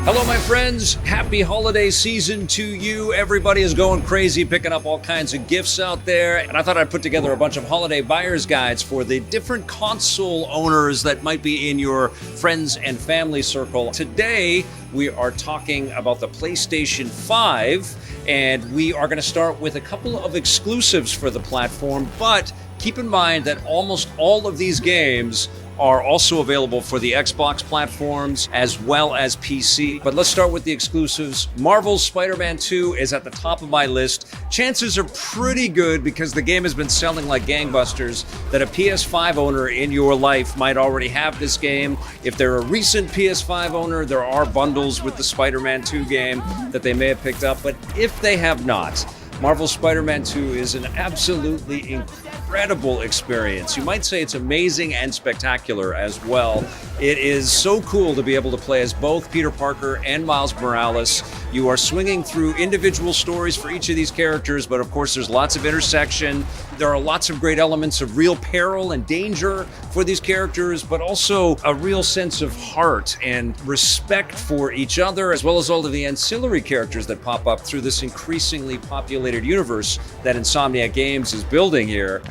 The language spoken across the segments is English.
Hello, my friends. Happy holiday season to you. Everybody is going crazy, picking up all kinds of gifts out there. And I thought I'd put together a bunch of holiday buyer's guides for the different console owners that might be in your friends and family circle. Today, we are talking about the PlayStation 5, and we are going to start with a couple of exclusives for the platform. But keep in mind that almost all of these games are also available for the Xbox platforms as well as PC. But let's start with the exclusives. Marvel's Spider-Man 2 is at the top of my list. Chances are pretty good, because the game has been selling like gangbusters, that a PS5 owner in your life might already have this game. If they're a recent PS5 owner, there are bundles with the Spider-Man 2 game that they may have picked up. But if they have not, Marvel's Spider-Man 2 is an absolutely incredible experience. You might say it's amazing and spectacular as well. It is so cool to be able to play as both Peter Parker and Miles Morales. You are swinging through individual stories for each of these characters, but of course there's lots of intersection. There are lots of great elements of real peril and danger for these characters, but also a real sense of heart and respect for each other, as well as all of the ancillary characters that pop up through this increasingly populated universe that Insomniac Games is building here.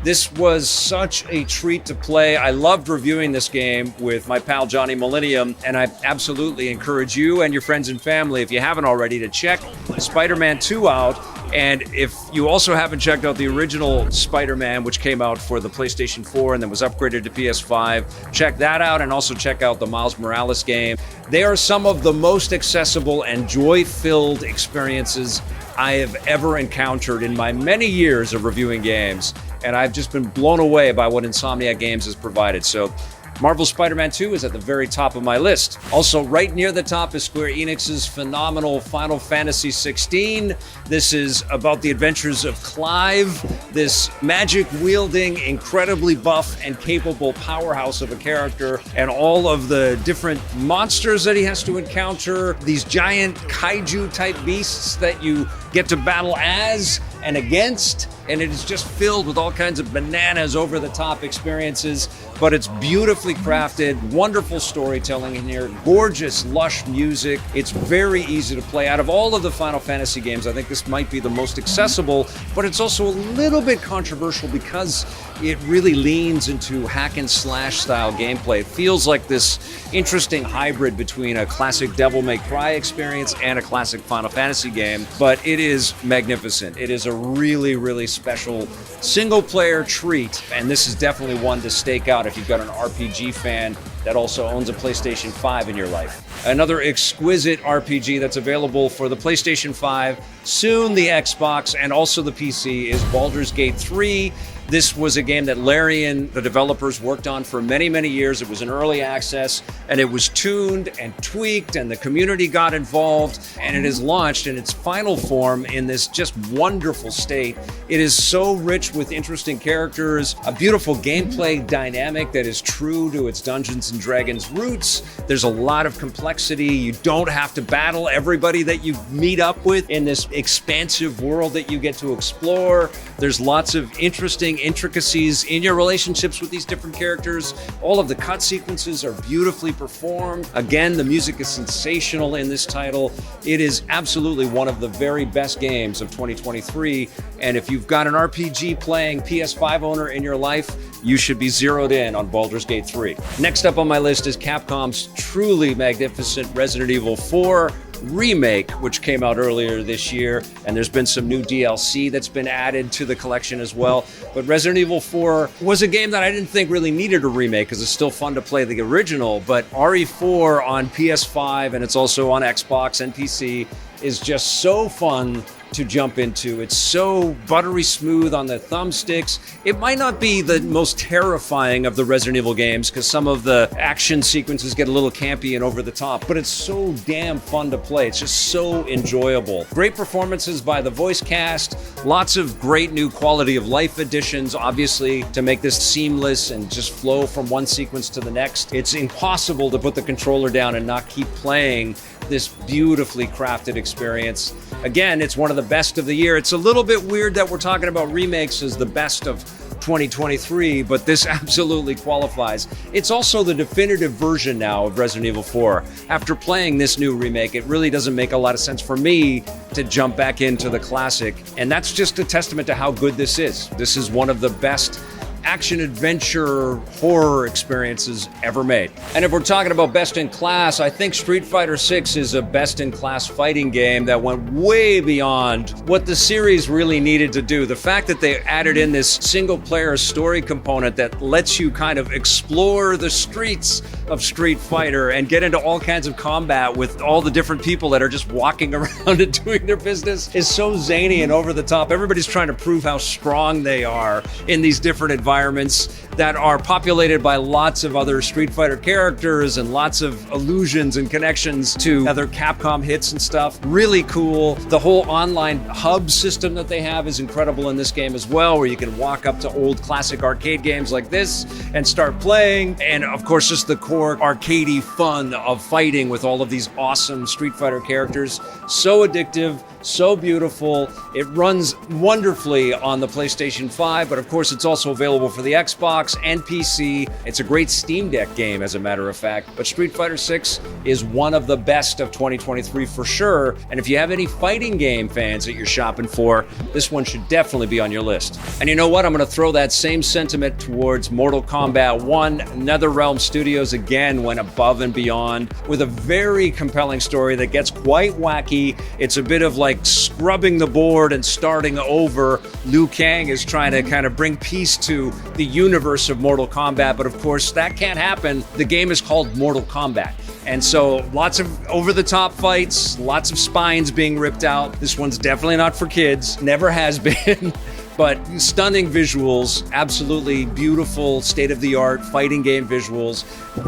This was such a treat to play. I loved reviewing this game with my pal Johnny Millennium, and I absolutely encourage you and your friends and family, if you haven't already, to check Spider-Man 2 out. And if you also haven't checked out the original Spider-Man, which came out for the PlayStation 4 and then was upgraded to PS5, check that out, and also check out the Miles Morales game. They are some of the most accessible and joy-filled experiences I have ever encountered in my many years of reviewing games. And I've just been blown away by what Insomniac Games has provided. So Marvel's Spider-Man 2 is at the very top of my list. Also, right near the top is Square Enix's phenomenal Final Fantasy XVI. This is about the adventures of Clive, this magic-wielding, incredibly buff and capable powerhouse of a character, and all of the different monsters that he has to encounter, these giant kaiju-type beasts that you get to battle as and against, and it is just filled with all kinds of bananas, over-the-top experiences, but it's beautifully crafted, wonderful storytelling in here, gorgeous, lush music. It's very easy to play. Out of all of the Final Fantasy games, I think this might be the most accessible, but it's also a little bit controversial because it really leans into hack and slash style gameplay. It feels like this interesting hybrid between a classic Devil May Cry experience and a classic Final Fantasy game, but it is magnificent. It is a really, really special single-player treat, and this is definitely one to stake out if you've got an RPG fan that also owns a PlayStation 5 in your life. Another exquisite RPG that's available for the PlayStation 5, soon the Xbox, and also the PC is Baldur's Gate 3. This was a game that Larian, the developers, worked on for many, many years. It was in early access, and it was tuned and tweaked, and the community got involved, and it is launched in its final form in this just wonderful state. It is so rich with interesting characters, a beautiful gameplay dynamic that is true to its Dungeons and Dragons roots. There's a lot of complexity. You don't have to battle everybody that you meet up with in this expansive world that you get to explore. There's lots of interesting intricacies in your relationships with these different characters. All of the cut sequences are beautifully performed. Again, the music is sensational in this title. It is absolutely one of the very best games of 2023. And if you've got an RPG playing PS5 owner in your life, you should be zeroed in on Baldur's Gate 3. Next up on my list is Capcom's truly magnificent Resident Evil 4 remake, which came out earlier this year, and there's been some new DLC that's been added to the collection as well. But Resident Evil 4 was a game that I didn't think really needed a remake, because it's still fun to play the original, but RE4 on PS5, and it's also on Xbox and PC, is just so fun to jump into. It's so buttery smooth on the thumbsticks. It might not be the most terrifying of the Resident Evil games, because some of the action sequences get a little campy and over the top, but it's so damn fun to play. It's just so enjoyable. Great performances by the voice cast, lots of great new quality of life additions, obviously, to make this seamless and just flow from one sequence to the next. It's impossible to put the controller down and not keep playing this beautifully crafted experience. Again, it's one of the best of the year. It's a little bit weird that we're talking about remakes as the best of 2023, but this absolutely qualifies. It's also the definitive version now of Resident Evil 4. After playing this new remake, it really doesn't make a lot of sense for me to jump back into the classic, and that's just a testament to how good this is. This is one of the best action-adventure horror experiences ever made. And if we're talking about best in class, I think Street Fighter 6 is a best-in-class fighting game that went way beyond what the series really needed to do. The fact that they added in this single-player story component that lets you kind of explore the streets of Street Fighter and get into all kinds of combat with all the different people that are just walking around and doing their business is so zany and over the top. Everybody's trying to prove how strong they are in these different environments that are populated by lots of other Street Fighter characters and lots of allusions and connections to other Capcom hits and stuff. Really cool. The whole online hub system that they have is incredible in this game as well, where you can walk up to old classic arcade games like this and start playing. And of course, just the core arcadey fun of fighting with all of these awesome Street Fighter characters. So addictive, so beautiful. It runs wonderfully on the PlayStation 5, but of course it's also available for the Xbox and PC. It's a great Steam Deck game, as a matter of fact. But Street Fighter 6 is one of the best of 2023 for sure. And if you have any fighting game fans that you're shopping for, this one should definitely be on your list. And you know what? I'm going to throw that same sentiment towards Mortal Kombat 1. NetherRealm Studios again went above and beyond with a very compelling story that gets quite wacky. It's a bit of like scrubbing the board and starting over. Liu Kang is trying to kind of bring peace to the universe of Mortal Kombat, but of course that can't happen. The game is called Mortal Kombat. And so lots of over-the-top fights, lots of spines being ripped out. This one's definitely not for kids, never has been. But stunning visuals, absolutely beautiful, state-of-the-art fighting game visuals,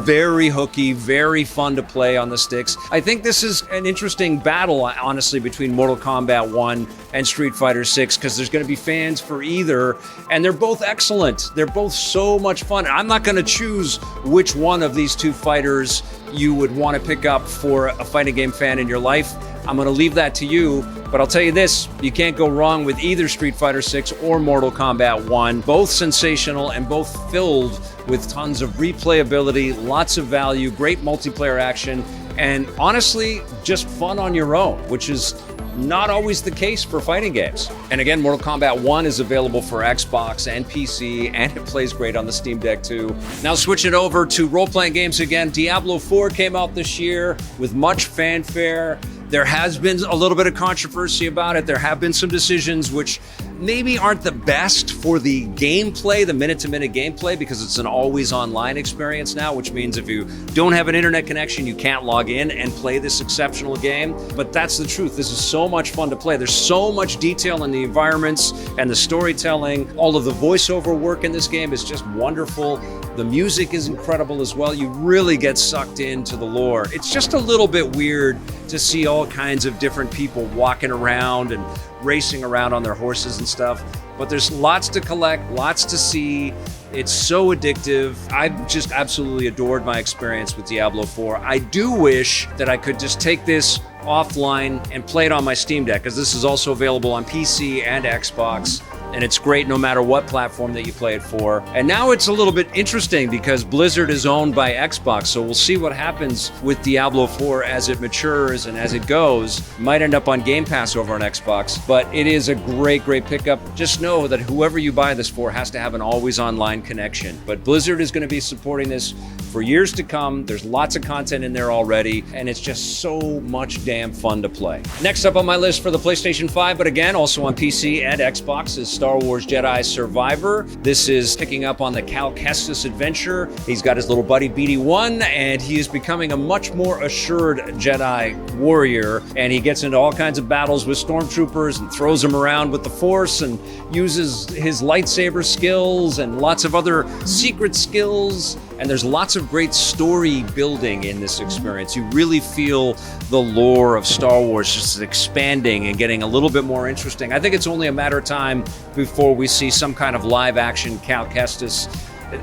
very hooky, very fun to play on the sticks. I think this is an interesting battle, honestly, between Mortal Kombat 1 and Street Fighter 6, because there's going to be fans for either, and they're both excellent. They're both so much fun. I'm not going to choose which one of these two fighters you would want to pick up for a fighting game fan in your life. I'm going to leave that to you, but I'll tell you this, you can't go wrong with either Street Fighter 6 or Mortal Kombat 1. Both sensational and both filled with tons of replayability, lots of value, great multiplayer action, and honestly, just fun on your own, which is not always the case for fighting games. And again, Mortal Kombat 1 is available for Xbox and PC, and it plays great on the Steam Deck too. Now switching over to role-playing games again, Diablo 4 came out this year with much fanfare. There has been a little bit of controversy about it. There have been some decisions which maybe aren't the best for the gameplay, the minute-to-minute gameplay, because it's an always online experience now, which means if you don't have an internet connection, you can't log in and play this exceptional game. But that's the truth. This is so much fun to play. There's so much detail in the environments and the storytelling. All of the voiceover work in this game is just wonderful. The music is incredible as well. You really get sucked into the lore. It's just a little bit weird to see all kinds of different people walking around and racing around on their horses and stuff. But there's lots to collect, lots to see. It's so addictive. I've just absolutely adored my experience with Diablo 4. I do wish that I could just take this offline and play it on my Steam Deck, because this is also available on PC and Xbox. And it's great no matter what platform that you play it for. And now it's a little bit interesting because Blizzard is owned by Xbox, so we'll see what happens with Diablo 4 as it matures and as it goes. Might end up on Game Pass over on Xbox, but it is a great, great pickup. Just know that whoever you buy this for has to have an always online connection. But Blizzard is going to be supporting this for years to come. There's lots of content in there already, and it's just so much damn fun to play. Next up on my list for the PlayStation 5, but again, also on PC and Xbox, is Star Wars Jedi Survivor. This is picking up on the Cal Kestis adventure. He's got his little buddy BD-1, and he is becoming a much more assured Jedi warrior, and he gets into all kinds of battles with stormtroopers and throws them around with the Force and uses his lightsaber skills and lots of other secret skills. And there's lots of great story building in this experience. You really feel the lore of Star Wars just expanding and getting a little bit more interesting. I think it's only a matter of time before we see some kind of live action Cal Kestis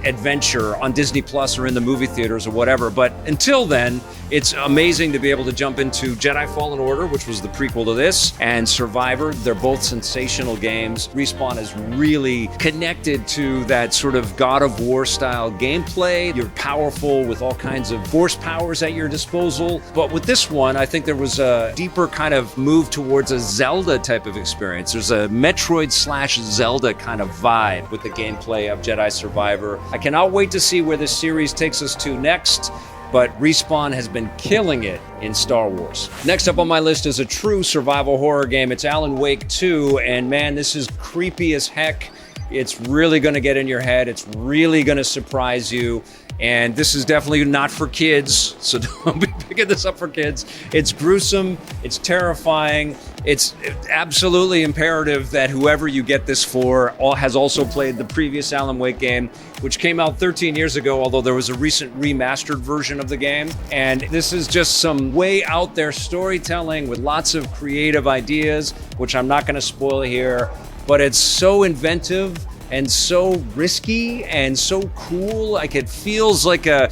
adventure on Disney Plus or in the movie theaters or whatever. But until then, it's amazing to be able to jump into Jedi Fallen Order, which was the prequel to this, and Survivor. They're both sensational games. Respawn is really connected to that sort of God of War style gameplay. You're powerful with all kinds of force powers at your disposal. But with this one, I think there was a deeper kind of move towards a Zelda type of experience. There's a Metroid/Zelda kind of vibe with the gameplay of Jedi Survivor. I cannot wait to see where this series takes us to next, but Respawn has been killing it in Star Wars. Next up on my list is a true survival horror game. It's Alan Wake 2, and man, this is creepy as heck. It's really gonna get in your head. It's really gonna surprise you. And this is definitely not for kids, so don't be picking this up for kids. It's gruesome, it's terrifying, it's absolutely imperative that whoever you get this for has also played the previous Alan Wake game, which came out 13 years ago, although there was a recent remastered version of the game. And this is just some way out there storytelling with lots of creative ideas, which I'm not gonna spoil here, but it's so inventive and so risky and so cool. Like, it feels like a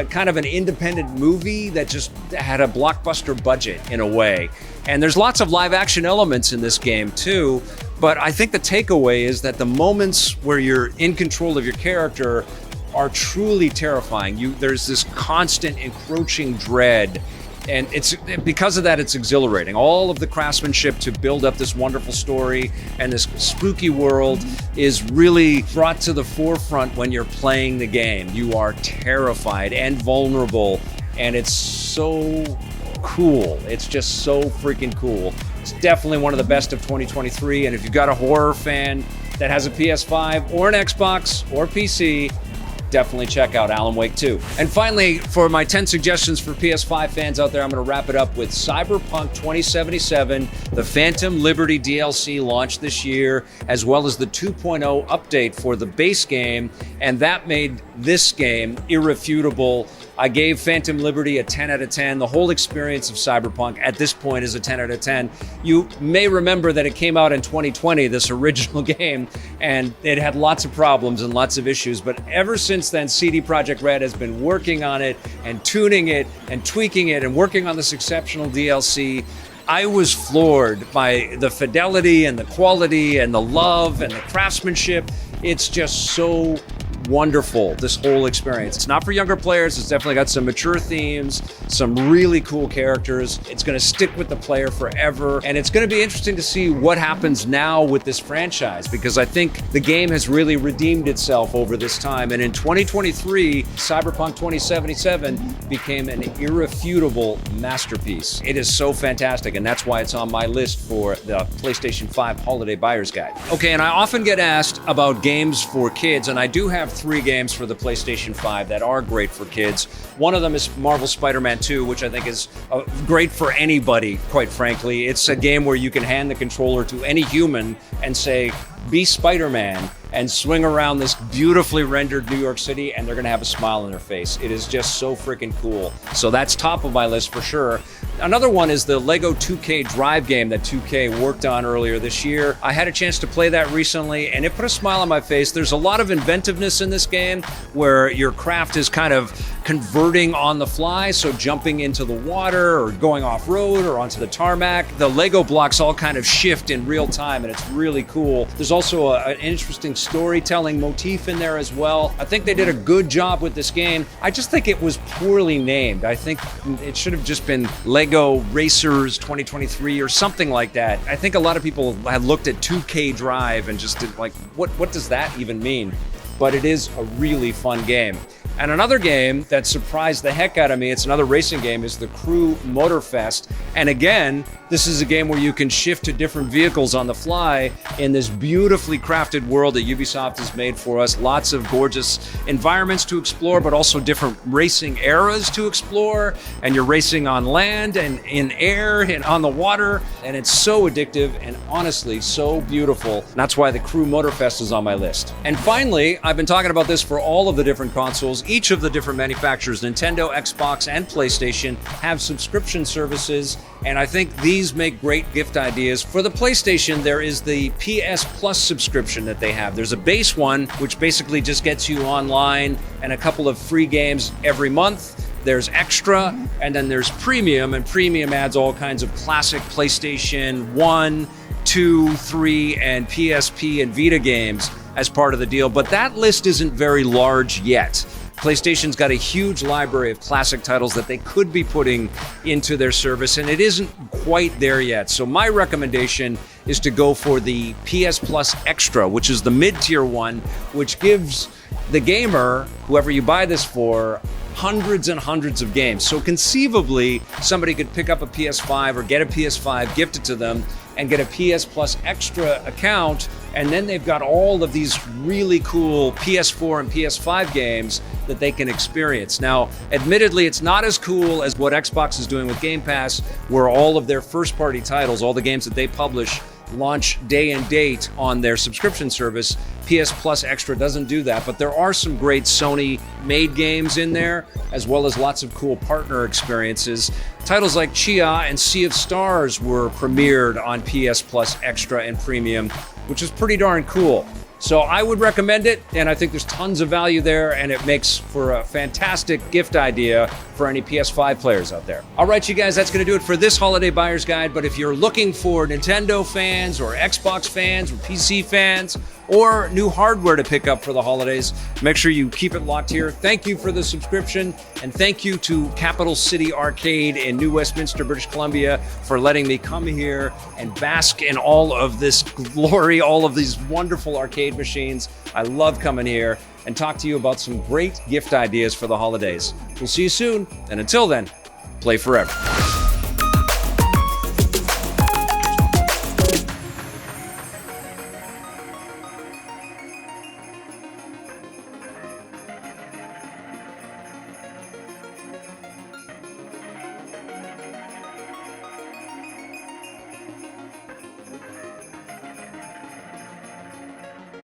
kind of an independent movie that just had a blockbuster budget in a way. And there's lots of live action elements in this game too, but I think the takeaway is that the moments where you're in control of your character are truly terrifying. There's this constant encroaching dread. And it's because of that, it's exhilarating. All of the craftsmanship to build up this wonderful story and this spooky world is really brought to the forefront when you're playing the game. You are terrified and vulnerable, and it's so cool. It's just so freaking cool. It's definitely one of the best of 2023, and if you've got a horror fan that has a PS5 or an Xbox or PC, definitely check out Alan Wake 2. And finally, for my 10 suggestions for PS5 fans out there, I'm going to wrap it up with Cyberpunk 2077, the Phantom Liberty DLC launched this year, as well as the 2.0 update for the base game, and that made this game irrefutable. I gave Phantom Liberty a 10 out of 10. The whole experience of Cyberpunk at this point is a 10 out of 10. You may remember that it came out in 2020, this original game, and it had lots of problems and lots of issues. But ever since then, CD Projekt Red has been working on it and tuning it and tweaking it and working on this exceptional DLC. I was floored by the fidelity and the quality and the love and the craftsmanship. It's just so wonderful, this whole experience. It's not for younger players. It's definitely got some mature themes, some really cool characters. It's going to stick with the player forever. And it's going to be interesting to see what happens now with this franchise, because I think the game has really redeemed itself over this time. And in 2023, Cyberpunk 2077 became an irrefutable masterpiece. It is so fantastic, and that's why it's on my list for the PlayStation 5 Holiday Buyer's Guide. Okay, and I often get asked about games for kids, and I do have 3 games for the PlayStation 5 that are great for kids. One of them is Marvel Spider-Man 2, which I think is great for anybody, quite frankly. It's a game where you can hand the controller to any human and say, be Spider-Man, and swing around this beautifully rendered New York City, and they're gonna have a smile on their face. It is just so freaking cool. So that's top of my list for sure. Another one is the Lego 2K Drive game that 2K worked on earlier this year. I had a chance to play that recently, and it put a smile on my face. There's a lot of inventiveness in this game where your craft is kind of converting on the fly, so jumping into the water or going off-road or onto the tarmac. The Lego blocks all kind of shift in real time, and it's really cool. There's also an interesting storytelling motif in there as well. I think they did a good job with this game. I just think it was poorly named. I think it should have just been Lego Racers 2023 or something like that. I think a lot of people have looked at 2K Drive and just did like, what does that even mean? But it is a really fun game. And another game that surprised the heck out of me, it's another racing game, is the Crew Motorfest. And again, this is a game where you can shift to different vehicles on the fly in this beautifully crafted world that Ubisoft has made for us. Lots of gorgeous environments to explore, but also different racing eras to explore. And you're racing on land and in air and on the water. And it's so addictive and honestly so beautiful. And that's why the Crew Motorfest is on my list. And finally, I've been talking about this for all of the different consoles. each of the different manufacturers, Nintendo, Xbox, and PlayStation, have subscription services, and I think these make great gift ideas. For the PlayStation, there is the PS Plus subscription that they have. There's a base one, which basically just gets you online and a couple of free games every month. There's Extra, and then there's Premium, and Premium adds all kinds of classic PlayStation 1, 2, 3, and PSP and Vita games as part of the deal, but that list isn't very large yet. PlayStation's got a huge library of classic titles that they could be putting into their service, and it isn't quite there yet. So my recommendation is to go for the PS Plus Extra, which is the mid-tier one, which gives the gamer, whoever you buy this for, hundreds and hundreds of games. So conceivably, somebody could pick up a PS5 or get a PS5, gift it to them, and get a PS Plus Extra account, and then they've got all of these really cool PS4 and PS5 games that they can experience. Now, admittedly, it's not as cool as what Xbox is doing with Game Pass, where all of their first-party titles, all the games that they publish, launch day and date on their subscription service. PS Plus Extra doesn't do that, but there are some great Sony-made games in there, as well as lots of cool partner experiences. Titles like Chia and Sea of Stars were premiered on PS Plus Extra and Premium, which is pretty darn cool. So I would recommend it, and I think there's tons of value there, and it makes for a fantastic gift idea for any PS5 players out there. All right, you guys, that's going to do it for this holiday buyer's guide, but if you're looking for Nintendo fans or Xbox fans or PC fans or new hardware to pick up for the holidays, make sure you keep it locked here. Thank you for the subscription, and thank you to Capital City Arcade in New Westminster, British Columbia, for letting me come here and bask in all of this glory, all of these wonderful arcade machines. I love coming here and talk to you about some great gift ideas for the holidays. We'll see you soon, and until then, play forever.